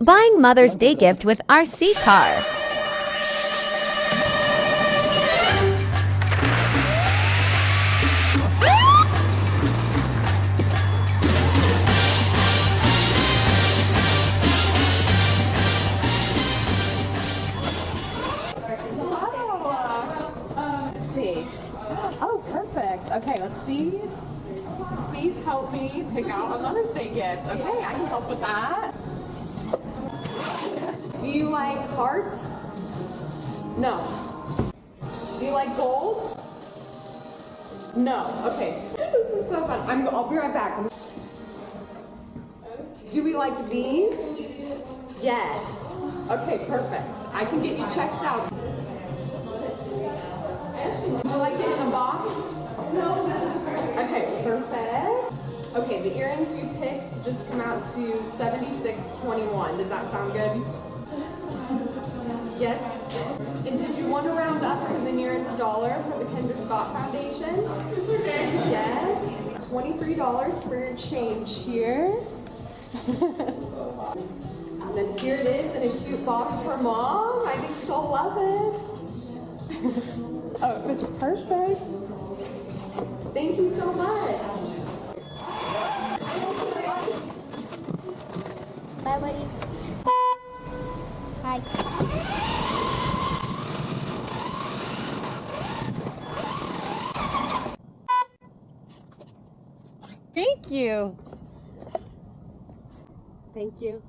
Buying Mother's Day gift with RC car. Let's see. Oh, perfect. Okay, let's see. Please help me pick out a Mother's Day gift. Okay, I can help with that. Do you like hearts? No. Do you like gold? No. Okay. This is so fun. I'll be right back. Do we like these? Yes. Okay, perfect. I can get you checked out. Would you like it in a box? No. Okay, perfect. Okay, the earrings you picked just come out to $76.21. Does that sound good? Yes? And did you want to round up to the nearest dollar for the Kendra Scott Foundation? Yes. $23 for your change here. And then here it is in a cute box for Mom. I think she'll love it. Oh, it's perfect. Thank you so much. Bye, buddy. Hi. Thank you. Thank you.